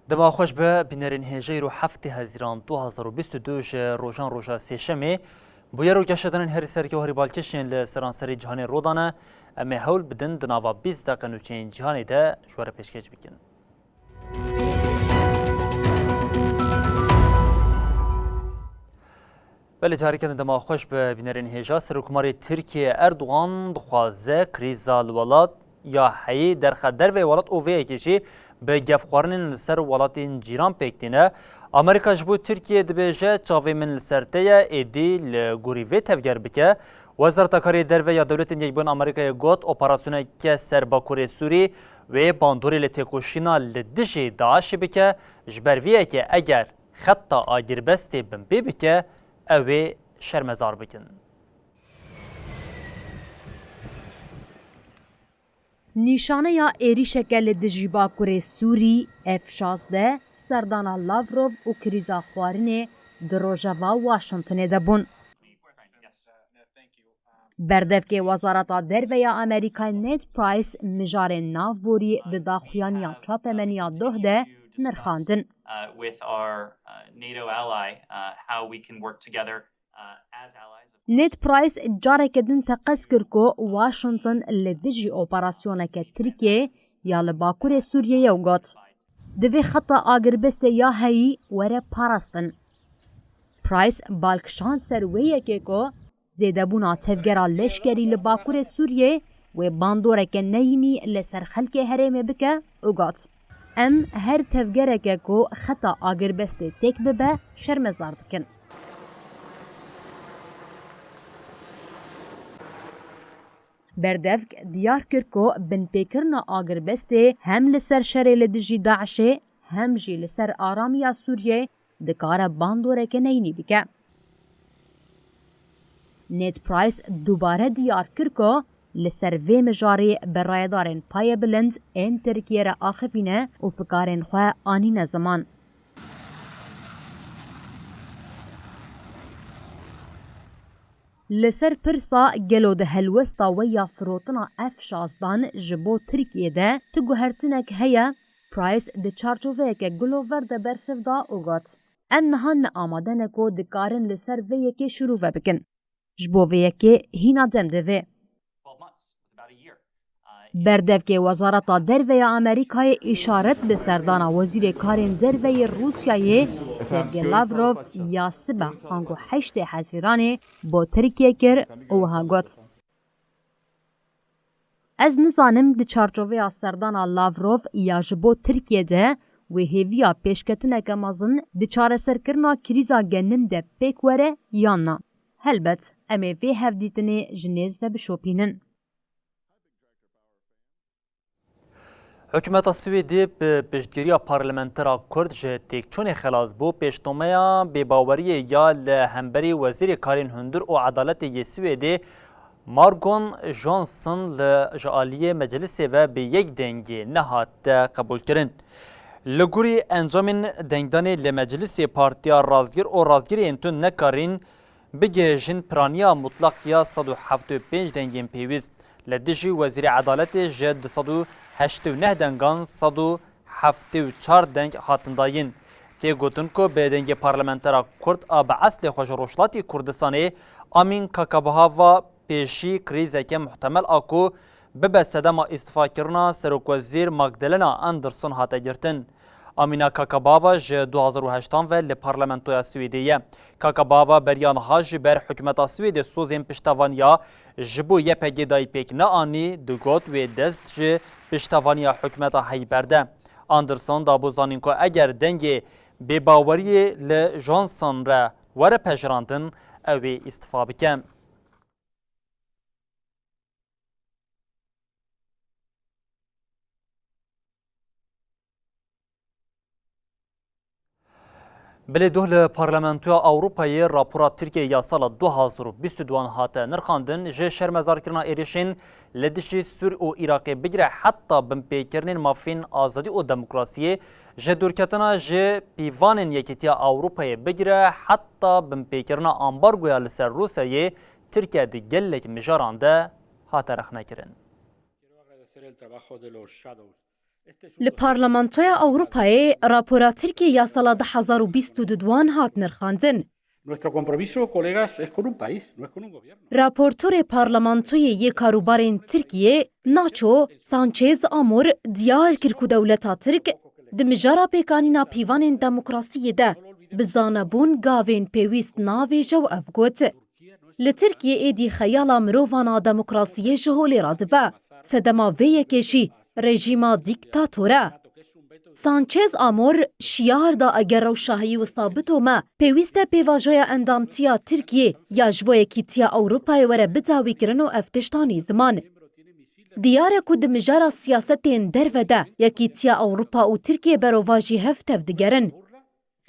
دما خوش به بینرین هجیر و هفته هزیران 2022 روزان روزا سهشنبه بویر و گشتن هری سری که هری بالکشین لسرانسری جهان رودانه اما هول بدن دنوا 20 دقیقه نوچین جهانی ده شوار پیشکش بکن. بله جاری کردن دما خوش به بینرین هجا سرکماری ترکیه اردوغان دخوازه کریزا الولاد یا حی در خدر و ولات اووی کشی به گفخوارن لسر ولاتین جیران پکتینه امریکا جبو ترکیه دبیجه چاوی من لسرته ایدی لگوریوی تفگر بکه وزارت کاری در و یا دولت یکبون امریکای گوت اپراسیون که سر باکوری سوری و باندوری لتکوشینا لدجی داعش بکه جبرویه که اگر خطا آگیر بستی بمبی بکه اوی شرمزار بکن. نیشانه یا ایریشکل دجیبا کوری سوری F-16 سردانا لاوروف و کریزا خوارنه در روژاوا واشنطنه دبون. بردف که وزارت در و یا امریکای نیت پرایس مجار ناو بوری دداخویانیا چاپمنیا ده نرخاندن. نیت پرایس جاره کدن تقص کرکو واشنطن لدجی اپراسیونه که ترکیه یا لباکور سوریه یو گات. دوی خطا آگر بسته یا هایی وره پارستن. پرایس بالکشان سرویه که کو زیده بونا تفگرا لشکری لباکور سوریه و باندوره که نینی لسر خلک هرمه بکه او گات. ام هر تفگره که کو خطا آگر بسته تک ببه شرمزارد کن. بردفک دیار کرکو بن پیکرنا آگر بسته هم لسر شره لدجی داعشه هم جی لسر آرامیا سوریه دکاره باندوره که نینی بکه. نیت پرایس دوباره دیار کرکو لسر وی مجاری برایدارن پای بلند این ترکیه را آخفینه و فکارن خواه آنین زمان. لسر پرسا گلو ده هلوستا و یا فروتنا F-16 جبو ترکیه ده تگوهرتنک هیا پرایس ده چارچوه که گلوور ده برسف دا اوگات. ام نهان آماده نکو دکارن لسر ویه که شروع بکن. جبو ویه که هینا دم ده وی. بردف که وزارت در و امریکای اشارت به سردان وزیر کارین در و روسیای سرگی لاوروف یا سبا هنگو 8 حزیران با ترکیه کر او هاگوت. از نزانم ده چارچوه سردان لاوروف یا جبو ترکیه ده و هیویا پیشکتنک مازن ده چاره سرکرنا کریزا گنم ده پیک وره یا نا. هلبت امی وی هفدیتنی جنیز و بشوپینن. حکومت سوئدی به پشتگیری پارلمانترا کرد جه تکچون خلاص بو پیشتومیا بباوری یا لهمبری وزیر کارین هندر و عدالت سوئدی مارگون جانسون لجالی مجلس و به یک دنگی نهات قبول کردن. لگوری انجام دنگدان لمجلس پارتیا رازگیر و رازگیر انتون نکارین بگهجن پرانیا مطلق یا 175 دنگین پیوست. لدیجی وزیر عدالت جد 189 دنگان 174 دنگ هاتنداین. تی گوتن کو به دنگ پارلمانترا کرد آب اصل خوش روشلاتی کردستانی امین کاکابهاوا پیشی کریزه که محتمل آکو به صدما استفا کرنا سرک وزیر ماگدلنا اندرسون هاته گرتن. آمینا کاکاباوا جه 2008 و لپارلمانتویا سویدیه. کاکاباوا بریان هاج بر حکومت سوید سوزین پشتوانیا جبو یه پگیدای پیک نه آنی دوگوت و دست جه پشتوانیا حکومت هی برده. اندرسون دابو زانین که اگر دنگ بباوری لجانسون را وره پجراندن اوی استفا بکن. بله دوه پارلمانتویا اوروپایی راپورا ترکیه یا سال 2022 هاته نرخاندن جه شرمزارکرنا ایریشین لدشی سور و عراق بگیره حتی بمپیکرنین مافین آزادی و دموکراسی جه دورکتنا جه پیوانین یکیتیا اوروپایی بگیره حتی بمپیکرنا امبارگویا لسر روسیه ترکیه دی گلک مجارانده هاته رخنه کرن. لپارلمانتویا اوروپای راپورا ترکیه یا سال 2022 هات نرخاندن. Nuestro compromiso, colegas, es con un país, no es con un gobierno. راپورتور پارلمانتوی یک کاروبارین ترکیه ناچو سانچز آمور دیار کرد که دولتا ترک دمجارا پیکانینا پیوانین دموکراسی ده بزانبون گاوین پیویست ناویجه و افگوت. لترکیه ایدی خیالا مرووانا دموکراسی جهولی رادبه سدما وی کشی رژیما دیکتاتوره. سانچز آمور شیار دا اگر روشاهی و ثابتو ما پیویسته پیواجویا اندامتیا ترکیه یا جبوی کیتیا اوروپای وره بداوی کرن و افتشتانی زمان. دیاره که دمجارا سیاستین دروده یا کیتیا اوروپا و ترکیه برواجی هفتف دگرن.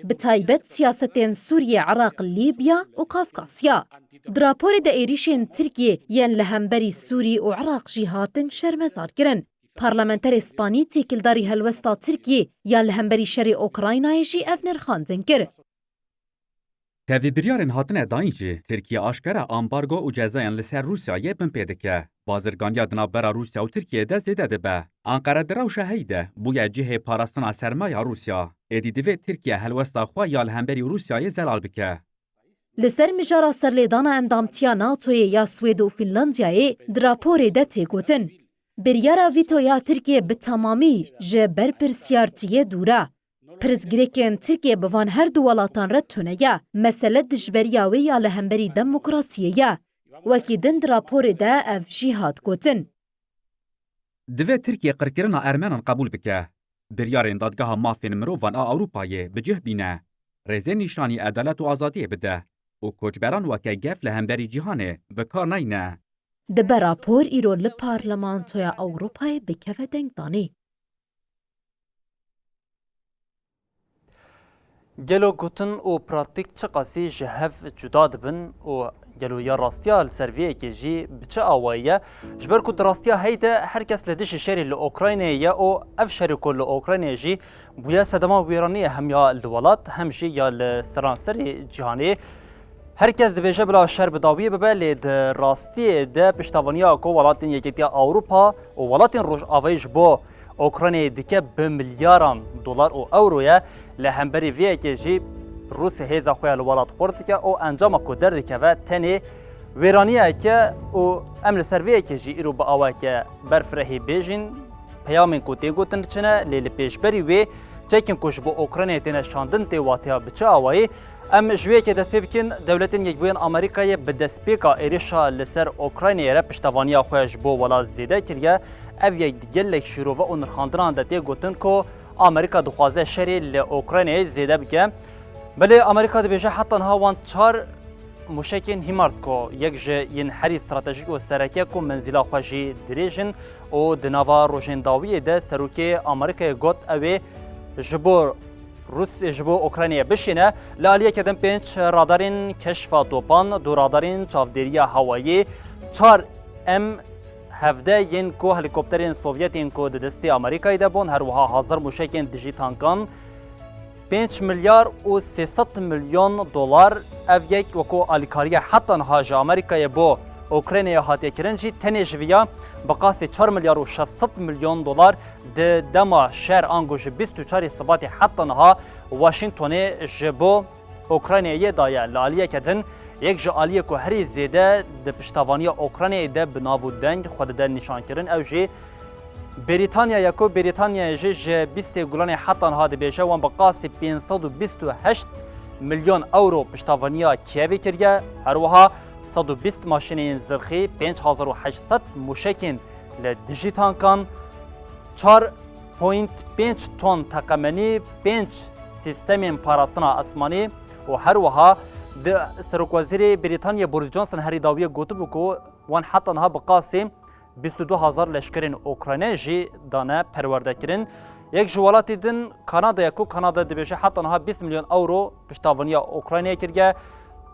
بتایبت سیاستین سوریه، عراق، لیبیا و قافقاسیا. دراپور دا ایریشین ترکیه ین لهمبری سوری و عراق جیهاتن شرمزار کرن. پارلمانتر اسپانی تیکلداری هلوستا ترکیه یا لهمبری شری اوکراینای جی اف نرخاندن کر. تاوی بریارن هاتنه داینجی ترکیه آشکره امبارگو و جزاین لسر روسیایه بمپیدکه. بازرگانیا دنابرا روسیا و ترکیه ده زیده ده به. انقره دراو شهیده بویا جهه پاراستنا سرمایه روسیا. ایدی دوی ترکیه هلوستا خواه یا لهمبری روسیایه زلال بکه. لسر مجارا سرلیدانا اندامتیا ناتوی یا سوید و فنلندیای دراپور ده تیگوتن. بریارا ویتویا ترکیه به تمامی جه برپرسیارتیه دوره. پرزگریکن ترکیه بوان هر دو ولاتان رد تونه یا مسئله دجبریاوی یا لهمبری دموکراسیه یا وکی دند راپور ده اف جیهاد گوتن. دوی ترکیه قرکرنا ارمنان قبول بکه. بریارن دادگاه مافین مروفان اوروپایه بجه بینه. رزه نشانی عدالت و آزادی بده. و کوچبران وکی گف لهمبری جیهانه بکار نینه. دبه راپور ایرو لپارلمانتویا اوروپای بکوه دنگ دانی. گلو گوتن و پراتیک چقاسی جهف جدا دبن و گلو یا راستیا لسرویه که جی بچه آوائیه جبر کود راستیا هیده هر کس لدش شری لأوکراینیه و اف شری کل لأوکراینیه جی بویا صدما ویرانیه هم یا الولات هم جی یا لسرانسر جهانی هر کس دبیجه بلا شر بداویه ببه لید راستی ده پشتوانیا کو ولاتین یکیتیا اوروپا و ولاتین روش آویج با اوکراینی دیگه به میلیارد دلار و اورویه لهمبری ویه که جی روس هیزا خویا لولات خورد که او انجام کودر دیگه و تنی ویرانیه که او امل سرویه که جی ایرو با آوه که برفرهی بیجین پیامین کو تیگوتن چنه لیل پیشبری وی چکن کش با اوکراینی تینه شاندن تیواتیا بچه آوهی ام جویه که دست پیکن دولتین یک بوین آمریکای به دست پیکا ایریشا لسر اوکراینی را پشتوانیا خویش بو ولا زیده کریه او یک گلک شروع و نرخاندران دتی گوتن که آمریکا دخوازه شری لأوکراینی زیده بکه بله آمریکا دبیجه حتی نها وان 4 مشکین هیمارز که یک جه ین حری استراتژیک و سرکه که منزلا خوشی دریجن و دناوا روشنداوی ده سروکی آمریکا گوت اوی جبور روس جبو اوکراینیا بشینه لالیه کدم 5 رادارین کشف توپان دو رادارین چاودیریا هوایی 4 ام 17 ین کو هلیکوپترین سوویتین کو دستی آمریکایی ده بون هر وها حاضر موشکین دیجی تانکان 5 میلیارد و 300 میلیون دلار اف یک وکو آلیکاریه حتی نهاج آمریکای بو اوکراینیا هاتی کرنجی تنیجویا بقاس 4 میلیارد و 600 میلیون دلار ده دما شهر آنگوش 24 سبات حتی نها واشنطن جبو اوکراینیا دایه لالیه کدن یک جالیه که هری زیده ده پشتوانی اوکراینیا ده بناو دنگ خود ده نشان کرن او جی بریتانیا یکو بریتانیا جه 20 گلان حتی نها ده بیشه وان بقاس 528 میلیون اورو پشتوانی کیوی کریه هر وها 120 ماشین زرخی 5800 موشکین لدیجی تانکان 4.5 تن تقمنی 5 سیستم پاراسنا اسمانی و هر وها ده سرک وزیر بریتانیا بوریس جانسون هری داویه گوتو بکو وان حتی نها بقاسم 22,000 لشکرین اوکراینی جی دانه پرورده کرن یک جوالاتی دن کانادا کو کانادا دبیشه حتی نها 20 میلیون اورو پشتاوانی اوکراینیا کرده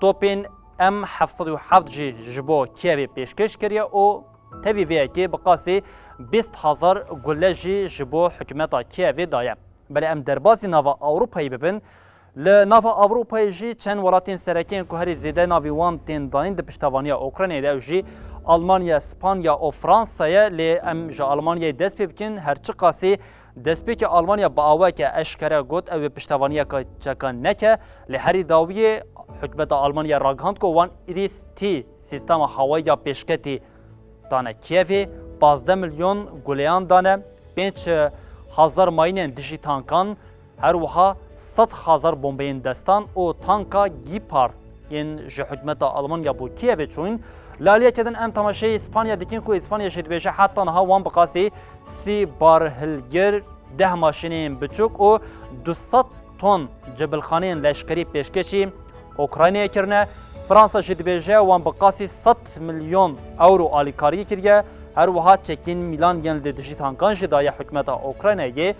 توپین ام 707 جی جبو کیوی پیشکش کریه و تبی وی که بقاسی 20,000 گله جی جبو حکومتا کیوی دایه بله ام دربازی ناوا اوروپایی ببین لناوا اوروپایی جی چند ولاتین سرکین که هری زیده ناوی وان تین دانین ده پشتاوانی اوکراینیا ده جی آلمانیا، اسپانیا و فرانسه لی ام جا آلمانیا دست پی بکن هرچی قاسی دست پی که آلمانیا با آوه که اشکره گوت او پشتاوانیا که چکن نکه لی هری داوی حکومت آلمانیا راگهاند که وان ایریس تی سیستم هوایی پیشکتی دانه کیوی 15 میلیون گولیان دانه 5,000 ماینن دیجی تانکان هر وها 100,000 بمبین دستان و تانکا گیپار این جه حکومت آلمانیا بو کیوی چون لالیه کدن ام تماشای اسپانیا دکین کو اسپانیا شد بیشه حتی نها وان بقاسی 30 بارهلگر 10 ماشین بچوک و 200 تن جبلخانه لشکری پیشکشی اوکراینیا کرنه فرانسا شد بیشه وان بقاسی 100 میلیون اورو آلیکاری کریه هر وها چکین میلان ین لدجی تانکان جدای حکومت اوکراینیا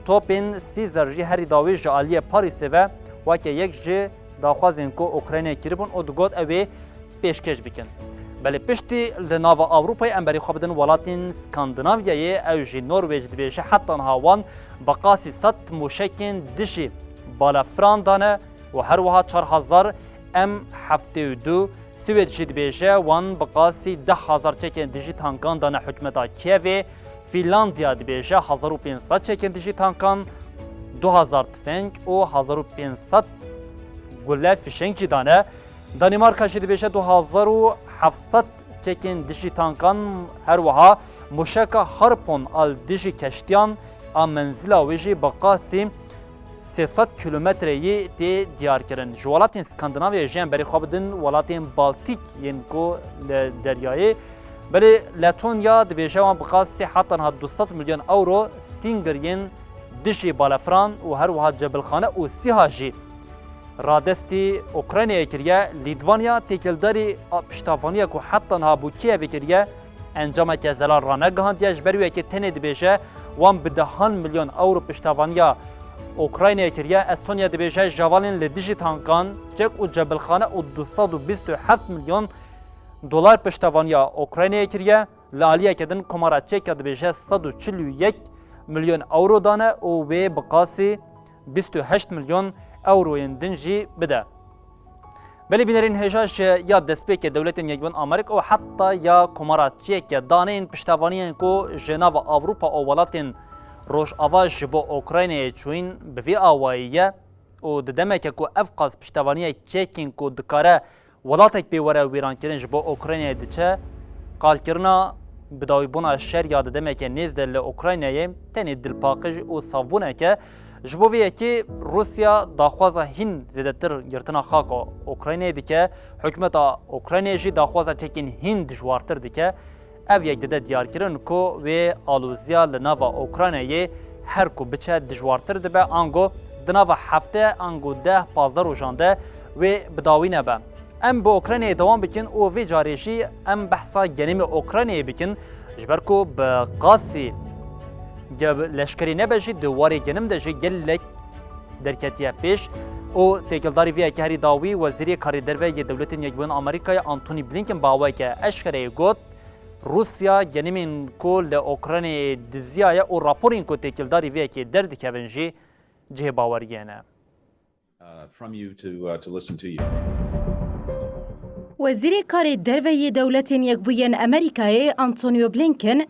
توپین سیزر جی هری داوی جالی پاریس و واکه یک جی داخوازین کو اوکراینیا کربون او دگود اوی پیشکش بکن بله پشتی لناوا اوروپای امبری خوابدن ولاتین اسکاندناویای او جی نرویج دبیشه حتی نهاوان بقاسی 100 موشکین دشی بالا فراندانه و هر وها 4,000 M72 سوید جی دبیشه وان بقاسی 10,000 چکین دیجی تانکان دانه حکمتا کیوی فینلاندیا دبیشه 1,500 چکین دیجی تانکان 2,000 تفنگ و 1,500 گله فیشنگ جی دانه دانمارکا جی دبیشه 2,700 چکین دیجی تانکان هر وها موشکا هارپون آل دیجی کشتیان آن منزلا ویجی بقاسی 300 کیلومتری تی دیار کرن جوالاتین اسکاندناویا جن بری خوابدن ولاتین بالتیک ین کو دریایی بلی لتونیا دبیشه وان بقاسی حتی نها 200 میلیون اورو ستینگر ین دیجی بالافران و هر وها جبلخانه و سیها جی رادستی اوکراینیا کریه لیدوانیا تکلداری پشتافانیا که حتی نها بو کیوی کریه انجام که زلال را نگهاندیش برویه که تنه دبیشه وان بدهان میلیون اورو پشتافانیا اوکراینیا کریه استونیا دبیشه جوالین لدیجی تانکان چک و جبلخانه و 227 میلیون دلار پشتافانیا اوکراینیا کریه لالیه کدن کمارا چک دبیشه 141 میلیون اورو دانه و به بقاسی 28 میلیون اوروین دنجی بده بلی بینرین هجاش یا دستپیک دولت یگون آمریکا و حتی یا کماراتچی که دانین پشتوانین کو جناو اوروپا او ولاتین روش آواز با اوکراینیا چوین بوی آواییه و ددمه که کو افقاز پشتوانیه چیکین کو دکاره ولاتک بیوره ویران کرنج با اوکراینیا دچه قال کرنا بداوی بونا شر یا ددمه که نیز دل اوکراینیا تنی دلپاقج و صابونه که جبویه که روسیا داخوازه هین زیادتر گرتنا خاک اوکراینیا دیگه حکومت اوکراینیا جی داخوازه چکین هین دجوارتر دیگه او یک دده دیار کرن کو و آلوزیا لناوا اوکراینیا هر کو بچه دجوارتر دبه آنگو دناوا هفته آنگو 10-15 روزانده و بداوی نبه ام با اوکراینیا دوام بکن او وی جاریشی ام بحثا گنیم اوکراینیا بکن جبر کو بقاسی جب لشکری نباشی دواری جنم داشی گلک درکتیه پیش او تکلداری وی که هری داوی وزیری کاری دروی دولت یگون آمریکای آنتونی بلینکن باوی که اشکره گوت روسیا جنمین کل اوکراینی دزیای او راپورین کو تکلداری وی که درد کونجی جه باوریانه. From you to listen to you. وزیر کاری دروی دولت یگون آمریکای آنتونیو بلینکن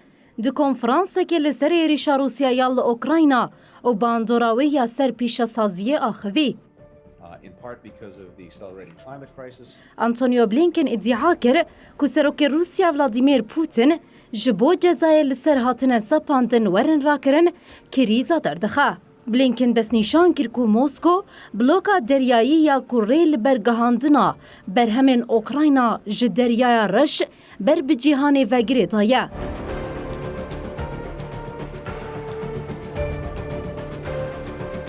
د کنفرانس که لسر ریشا روسیا یال اوکراینا و باندوراوی یا سر پیش سازی آخوی. آنتونیو بلینکن ادعا کرد که سروک روسیا ولادیمیر پوتین جبو جزای لسر هاتن سپاندن ورن را کرن کریزا دردخه. بلینکن دست نشان کرد که موسکو بلوکا دریایی یا کوریل برگهاندنا بر همین اوکراینا جدریای رش بر بجیهان وگری دایه.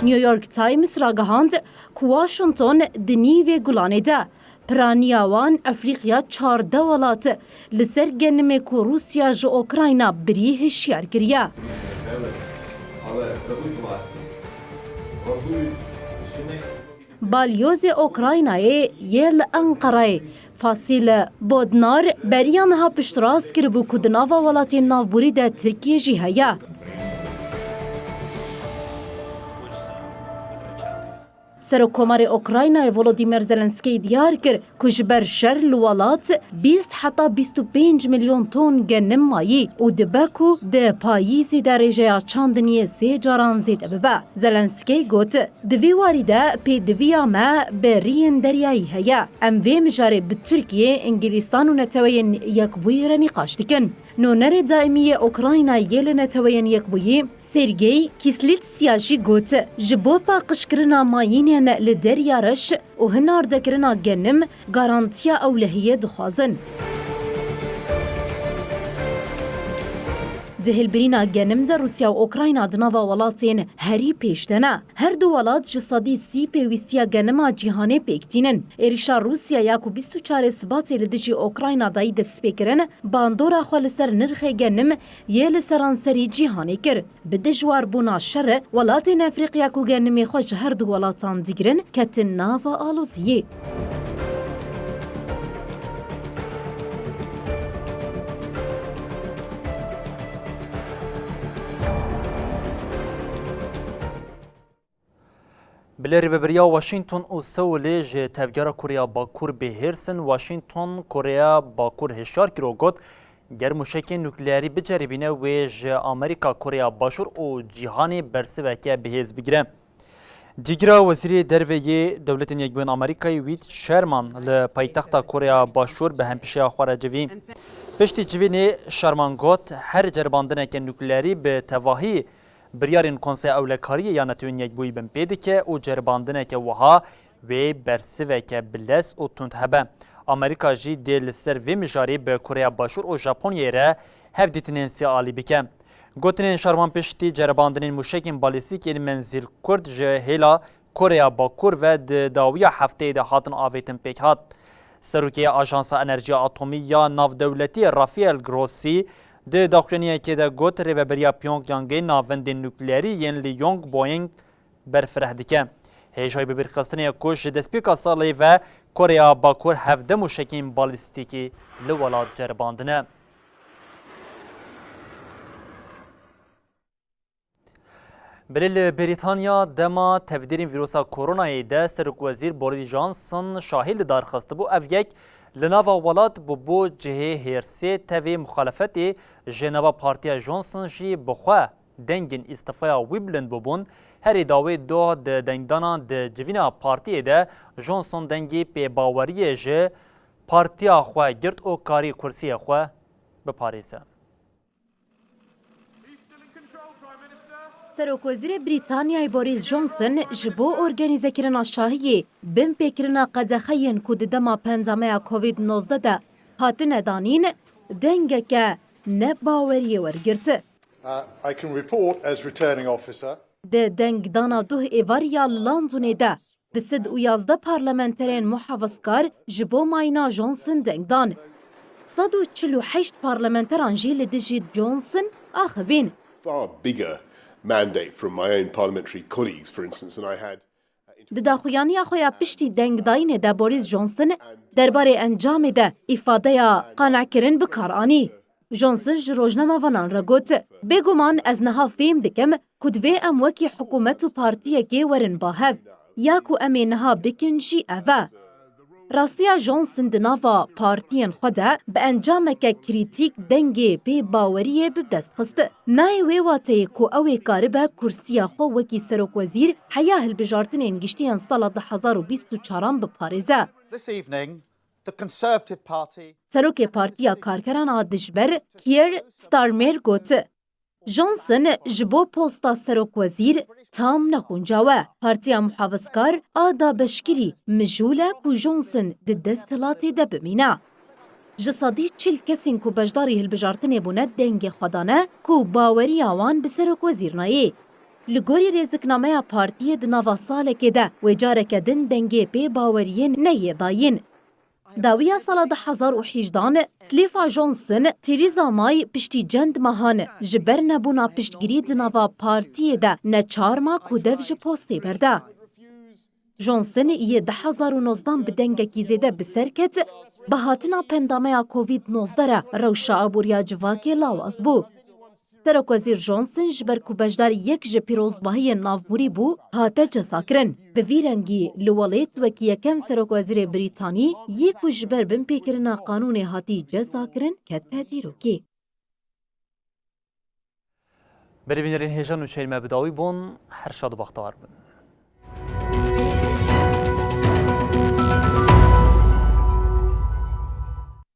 نیویورک تایمز را گهاند که واشنطن دنیوی گلانه ده پرانیاوان افریقیا 14 ولات لسر گنم که روسیا جو اوکراینا بری هشیار گریه. باليوز اوکراینای یل انقره فاصیل بودنار بریان ها پشتراست کربو کدناوا ولاتی نافبوری ده ترکیه جی هیا. سرکومار اوکراینای ولودیمیر زلنسکی دیار کر کجبر شر لولات 20 حتی 25 میلیون تن گنم مایی و دبکو ده پاییزی در رژه چاندنی سه جاران زید ببا. زلنسکی گوت دوی واریده پی دویا ما برین دریایی هیا. ام وی مجاره به ترکیه انگلیستان و نتوین یک بوی را نقاش دکن. نونر دائمی اوکراینای گل نتوین یک بوی سرگی کیسلیتسیاجی گوت جبو پا قشکرنا ماینین لدریارش و هنار دکرنا گنم گارانتیا اولهیه دخوازن. دهلبرینا گنم در روسیا و اوکراینا دناوا ولاتین هری پیشتنه. هر دو ولات جسادی سی پیوستیا گنما جیهانه پیکتینن. ایریشا روسیا یاکو 24 سباتی لدجی اوکراینا دایی دست پیکرن باندورا خوالسر نرخ گنم یه لسرانسری جیهانه کر. بدجوار بونا شر ولاتین افریقیا کو گنمی خوش هر دو ولاتان دیگرن کتن ناوا آلوزیه. بلری ببریا واشنطن و سولی جه تفجار کوریا باکور بهرسن واشنطن کوریا باکور هشار کرو گوت گر موشک نوکلیاری بجربینه و جه آمریکا کوریا باشور و جیهانی برسی وکه بهز بگیره. دیگرا وزیر درویه دولت یکبون آمریکای وید شرمان لپایتخت کوریا باشور به هم پیشه خواره جوی. پشتی جوی شرمان گوت هر جرباندنه که نوکلیاری به تواهی بریارین کنسه اولکاری یا نتوین یک بوی بم پیده که او جرباندنه که وها و برسوه که بلس و تند هبه. امریکا جی دیل سر و مجاری به کره باشور و ژاپنیه را هف دیتنین سیالی بکه. گوتنین شرمان پشتی جرباندنین موشکین بالیستیک این منزل کرد جه هیلا کره باکور و داوی هفته ده هاتن آویتن پیک هات. سروکی آژانس انرژی اتمی یا ناو دولتی رافیل گروسی ده داخلینیه که ده گوت ریوبریا پیونگ یانگی ناوند نوکلیاری ین لیونگ بوینگ برفره دیکه. هیچای ببرخستنی کش دسپیکا سالی و کره باکور هفته موشکین بالیستیکی لولاد جرباندنه. بلیل بریتانیا دما تفدیرین ویروسا کورونایی ده سرک وزیر بوریس جانسون شاهد دارخست بو اف یک لناوا ولات بو جهه هرسی تاوی مخالفتی جنوا پارتیا جانسون جی بخوا دنگین استفایا ویبلند ببون هری داوی دو ده دنگدانا ده جوینا پارتیه ده جانسون دنگی پی باوریه جه پارتیا خوا گرد او کاری کرسی خوا بپاریسه. سروکوزیر بریتانیای بوریس جانسون جبو ارگانیزه کرنا شاهی بم پیکرنا قدخین کود دما پنزامه کووید 19 ده هاتن دانین دنگه که نباوری ورگرت. I can report as returning officer. ده دنگ دانا دوه ایواریا لندونه ده دسد و 11 پارلمنترین محافظکار جبو ماینا جانسون دنگ دان. 148 پارلمنتران جیل دیجی جانسون آخوین. Far bigger mandate from my own parliamentary colleagues, for instance, than I had. دداخویانی خویا پشتی دنگ داین ده بوریس جانسون درباره انجام ده ifade ya قانع کرن بکارانی. جانسون جروجنامه ونان را گوت بگومان از نها فیم دکم کدوی ام وکی حکومت و پارتیه که ورن باهف یا کو امی نها بکن جی اوه. راستیا جانسون دناوا پارتیان خوده به انجام که کریتیک دنگی پی باوریه ببدست خست. نای ویواته کو اوی کاربه کرسیا خو وکی سروک وزیر حیاه البجارتن انگشتیان سال 2024 بپارزه. This evening, the Conservative Party سروک پارتیا کارکران آدجبر کیر ستارمر گوت. جانسون جبو پوستا سروک وزیر تام نخونجاوه. پارتیا محافظکار آدا بشکری مجوله کو جانسون ده دستلاتی ده بمینه. جسادی چل کسین کو بجداری هلبجارتنه بونه دنگ خودانه کو باوری آوان به سروک وزیر نایی. لگوری ریزکنامه پارتی دناوا ساله که ده و جاره که دن دنگی پی باوریین نیه داین. داویە ساڵە 2018 تلیفا جۆنسن تیریزا مای پشتی جەند مەهان ji ber nebûna piştgirî di nava partiyê de ne çarma ku dev ji postê berda. Johnson yê 2019 bi dengekî zêde bi ser ket, bi hatina pendameya Covid-19 re rewşa aboriya civakê lawaz bû. Serokwezîr Johnson ji ber ku bejdar yek ji pîrozbahiyên navborî bû, hate cesakirin. Bi vî rengî li welêt wekî yekem Serokwezîrê Brîtanî yê ku ji ber binpêkirina qanûnê hatî cesakirin kete dîrokê. Berî bînerên hêjan û çêlme bidawî bûn, her şad û bextewar bin.